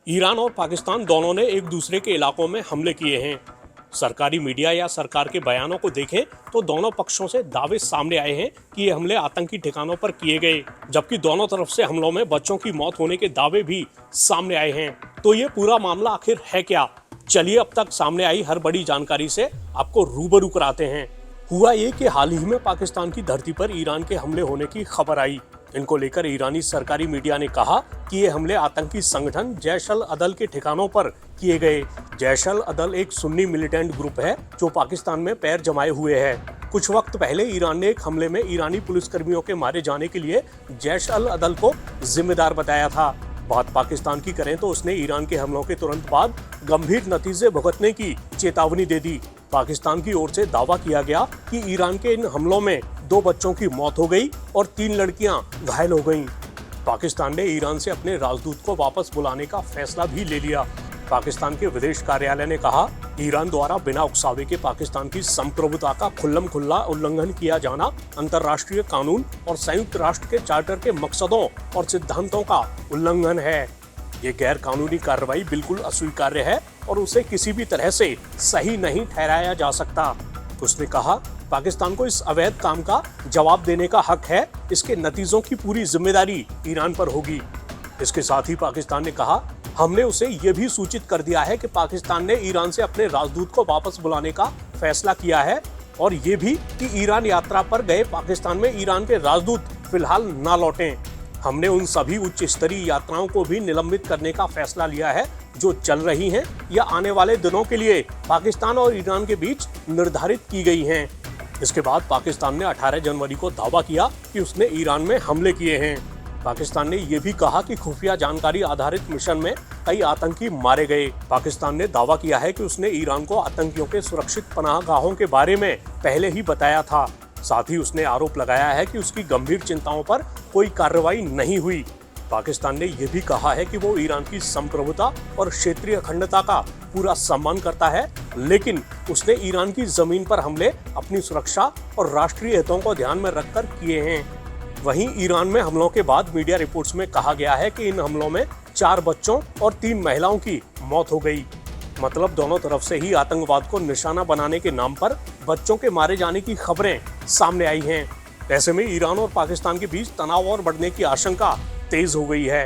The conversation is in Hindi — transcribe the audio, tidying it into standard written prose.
ईरान और पाकिस्तान दोनों ने एक दूसरे के इलाकों में हमले किए हैं। सरकारी मीडिया या सरकार के बयानों को देखें तो दोनों पक्षों से दावे सामने आए हैं कि ये हमले आतंकी ठिकानों पर किए गए, जबकि दोनों तरफ से हमलों में बच्चों की मौत होने के दावे भी सामने आए हैं। तो ये पूरा मामला आखिर है क्या? चलिए अब तक सामने आई हर बड़ी जानकारी से आपको रूबरू कराते हैं। हुआ ये कि हाल ही में पाकिस्तान की धरती पर ईरान के हमले होने की खबर आई। इनको लेकर ईरानी सरकारी मीडिया ने कहा कि ये हमले आतंकी संगठन जैश अल अदल के ठिकानों पर किए गए। जैश अल अदल एक सुन्नी मिलिटेंट ग्रुप है जो पाकिस्तान में पैर जमाए हुए है। कुछ वक्त पहले ईरान ने एक हमले में ईरानी पुलिसकर्मियों के मारे जाने के लिए जैश अल अदल को जिम्मेदार बताया था। बात पाकिस्तान की करें तो उसने ईरान के हमलों के तुरंत बाद गंभीर नतीजे भुगतने की चेतावनी दे दी। पाकिस्तान की ओर से दावा किया गया कि ईरान के इन हमलों में 2 बच्चों की मौत हो गई और 3 लड़कियां घायल हो गईं। पाकिस्तान ने ईरान से अपने राजदूत को वापस बुलाने का फैसला भी ले लिया। पाकिस्तान के विदेश कार्यालय ने कहा, ईरान द्वारा बिना उकसावे के पाकिस्तान की संप्रभुता का खुल्लम-खुल्ला उल्लंघन किया जाना अंतर्राष्ट्रीय कानून और संयुक्त राष्ट्र के चार्टर के मकसदों और सिद्धांतों का उल्लंघन है। ये गैर कानूनी कार्रवाई बिल्कुल अस्वीकार्य है और उसे किसी भी तरह से सही नहीं ठहराया जा सकता। उसने कहा, पाकिस्तान को इस अवैध काम का जवाब देने का हक है। इसके नतीजों की पूरी जिम्मेदारी ईरान पर होगी। इसके साथ ही पाकिस्तान ने कहा, हमने उसे ये भी सूचित कर दिया है कि पाकिस्तान ने ईरान से अपने राजदूत को वापस बुलाने का फैसला किया है और ये भी कि ईरान यात्रा पर गए पाकिस्तान में ईरान के राजदूत फिलहाल ना लौटें। हमने उन सभी उच्च स्तरीय यात्राओं को भी निलंबित करने का फैसला लिया है जो चल रही हैं या आने वाले दिनों के लिए पाकिस्तान और ईरान के बीच निर्धारित की गई हैं। इसके बाद पाकिस्तान ने 18 जनवरी को दावा किया कि उसने ईरान में हमले किए हैं। पाकिस्तान ने यह भी कहा कि खुफिया जानकारी आधारित मिशन में कई आतंकी मारे गए। पाकिस्तान ने दावा किया है कि उसने ईरान को आतंकियों के सुरक्षित पनाहगाहों के बारे में पहले ही बताया था। साथ ही उसने आरोप लगाया है कि उसकी गंभीर चिंताओं पर कोई कार्रवाई नहीं हुई। पाकिस्तान ने यह भी कहा है कि वो ईरान की संप्रभुता और क्षेत्रीय अखंडता का पूरा सम्मान करता है, लेकिन उसने ईरान की जमीन पर हमले अपनी सुरक्षा और राष्ट्रीय हितों को ध्यान में रखकर किए हैं। वहीं ईरान में हमलों के बाद मीडिया रिपोर्ट्स में कहा गया है कि इन हमलों में 4 बच्चों और 3 महिलाओं की मौत हो गई। मतलब दोनों तरफ से ही आतंकवाद को निशाना बनाने के नाम पर बच्चों के मारे जाने की खबरें सामने आई हैं। ऐसे में ईरान और पाकिस्तान के बीच तनाव और बढ़ने की आशंका तेज हो गई है।